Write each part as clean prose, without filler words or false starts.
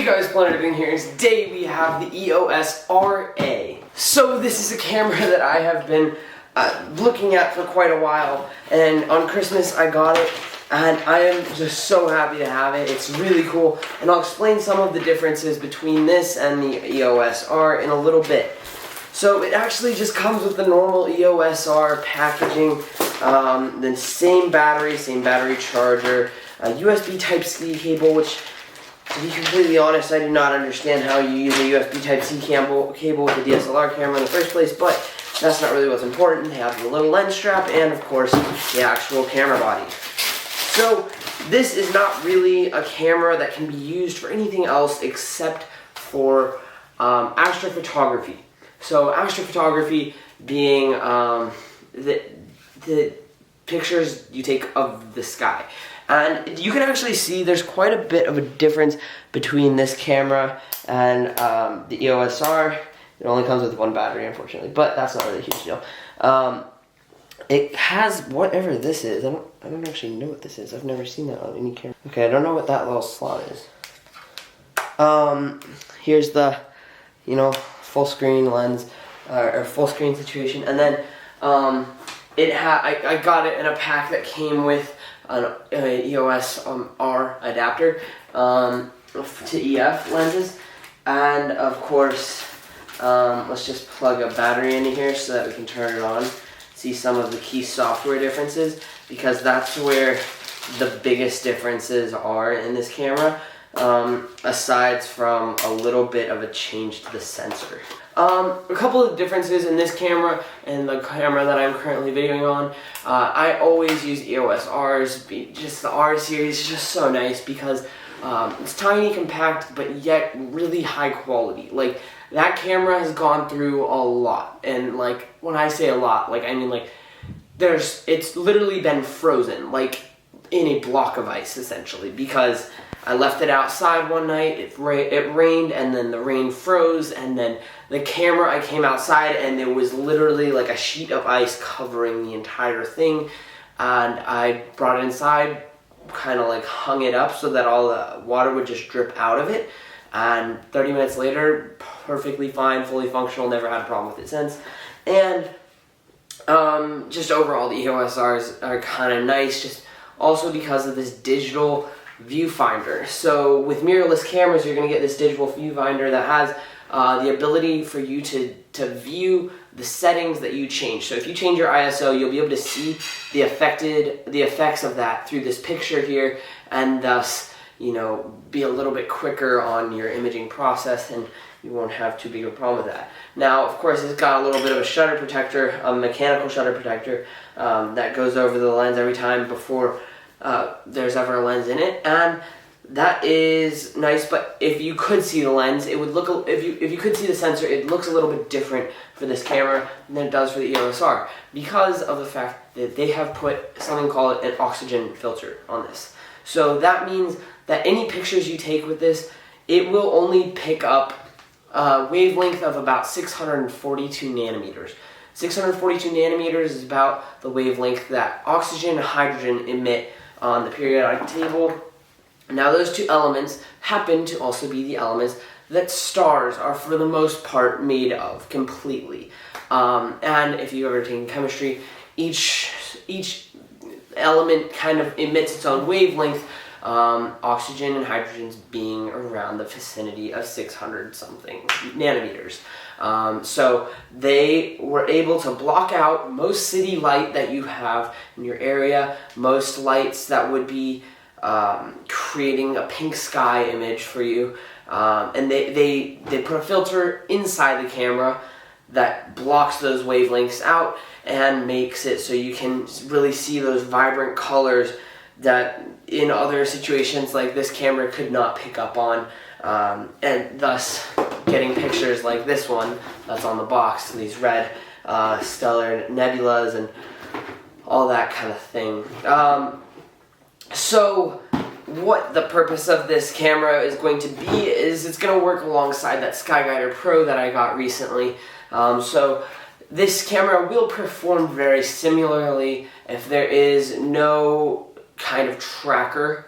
guys, Planet Editing here, and today we have the EOS RA. So this is a camera that I have been looking at for quite a while, and on Christmas I got it, and I am just so happy to have it. It's really cool, and I'll explain some of the differences between this and the EOS R in a little bit. So it actually just comes with the normal EOS R packaging, the same battery charger, a USB Type-C cable, which, to be completely honest, I do not understand how you use a USB Type-C cable with a DSLR camera in the first place, but that's not really what's important. They have the little lens strap and, of course, the actual camera body. So this is not really a camera that can be used for anything else except for astrophotography. So astrophotography being the pictures you take of the sky. And you can actually see there's quite a bit of a difference between this camera and the EOS R. It only comes with one battery, unfortunately, but that's not really a huge deal. It has whatever this is. I don't actually know what this is. I've never seen that on any camera. Okay, I don't know what that little slot is. Here's the, full screen lens or full screen situation, and then I got it in a pack that came with an EOS R adapter to EF lenses, and of course let's just plug a battery into here so that we can turn it on, see some of the key software differences, because that's where the biggest differences are in this camera, aside from a little bit of a change to the sensor. A couple of differences in this camera and the camera that I'm currently videoing on. I always use EOS Rs. Just the R series is just so nice because it's tiny, compact, but yet really high quality. Like, that camera has gone through a lot, and like, when I say a lot, like, I mean like, it's literally been frozen, like in a block of ice essentially, because I left it outside one night, it rained, and then the rain froze, and then the camera, I came outside and there was literally like a sheet of ice covering the entire thing, and I brought it inside, kind of like hung it up so that all the water would just drip out of it, and 30 minutes later, perfectly fine, fully functional, never had a problem with it since. And just overall, the EOS Rs are kind of nice, just also because of this digital viewfinder. So with mirrorless cameras, you're going to get this digital viewfinder that has the ability for you to view the settings that you change. So if you change your ISO, you'll be able to see the effects of that through this picture here, and thus, be a little bit quicker on your imaging process, and you won't have too big of a problem with that. Now, of course, it's got a little bit of a shutter protector, a mechanical shutter protector that goes over the lens every time before there's ever a lens in it, and that is nice. But if you could see the lens, it would look, if you could see the sensor, it looks a little bit different for this camera than it does for the EOS R, because of the fact that they have put something called an oxygen filter on this. So that means that any pictures you take with this, it will only pick up a wavelength of about 642 nanometers. 642 nanometers is about the wavelength that oxygen and hydrogen emit on the periodic table. Now, those two elements happen to also be the elements that stars are, for the most part, made of completely. And if you've ever taken chemistry, each element kind of emits its own wavelength, oxygen and hydrogen's being around the vicinity of 600 something nanometers. So they were able to block out most city light that you have in your area, most lights that would be creating a pink sky image for you, and they put a filter inside the camera that blocks those wavelengths out and makes it so you can really see those vibrant colors that in other situations like this camera could not pick up on, and thus getting pictures like this one that's on the box, these red stellar nebulas and all that kind of thing. So what the purpose of this camera is going to be is it's going to work alongside that SkyGuider Pro that I got recently. So this camera will perform very similarly if there is no kind of tracker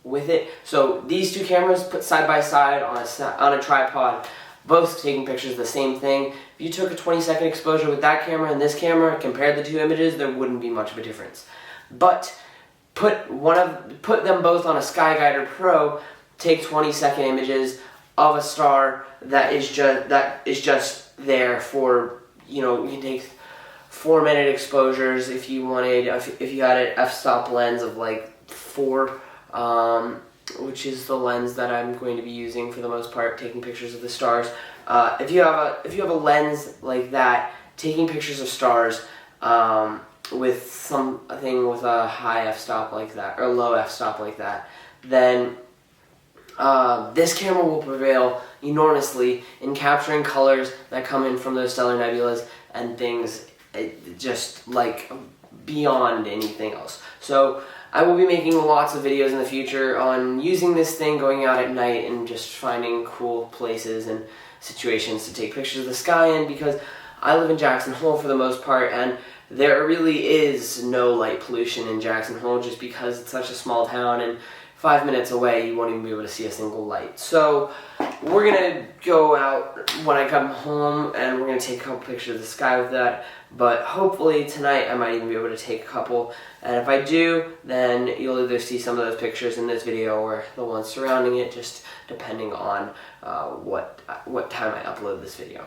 with it. So these two cameras put side by side on a tripod, both taking pictures of the same thing. If you took a 20-second exposure with that camera and this camera, compared the two images, there wouldn't be much of a difference. But put them both on a SkyGuider Pro, take 20-second images of a star that is just there for, you can take 4-minute exposures if you wanted, if you had an f-stop lens of like 4, which is the lens that I'm going to be using for the most part, taking pictures of the stars. If you have a lens like that, taking pictures of stars with something with a high f-stop like that, or low f-stop like that, then this camera will prevail enormously in capturing colors that come in from those stellar nebulas and things just like beyond anything else. So I will be making lots of videos in the future on using this thing, going out at night and just finding cool places and situations to take pictures of the sky in, because I live in Jackson Hole for the most part, and there really is no light pollution in Jackson Hole just because it's such a small town, and 5 minutes away you won't even be able to see a single light. So we're going to go out when I come home and we're going to take a couple pictures of the sky with that, but hopefully tonight I might even be able to take a couple, and if I do, then you'll either see some of those pictures in this video or the ones surrounding it, just depending on what time I upload this video.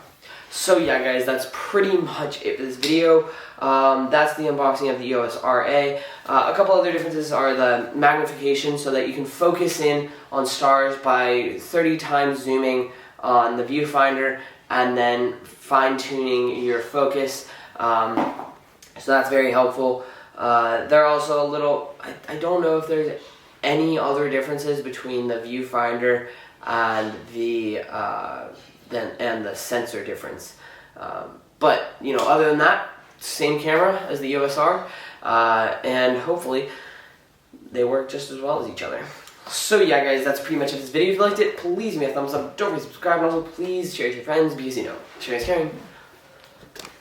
So yeah guys, that's pretty much it for this video. That's the unboxing of the EOS RA. A couple other differences are the magnification, so that you can focus in on stars by 30 times zooming on the viewfinder and then fine-tuning your focus. So that's very helpful. There are also a little, I don't know if there's any other differences between the viewfinder and the sensor difference. But, other than that, same camera as the EOS R, and hopefully they work just as well as each other. So yeah guys, that's pretty much it for this video. If you liked it, please give me a thumbs up, don't forget to subscribe, and also please share it with your friends, because sharing is caring.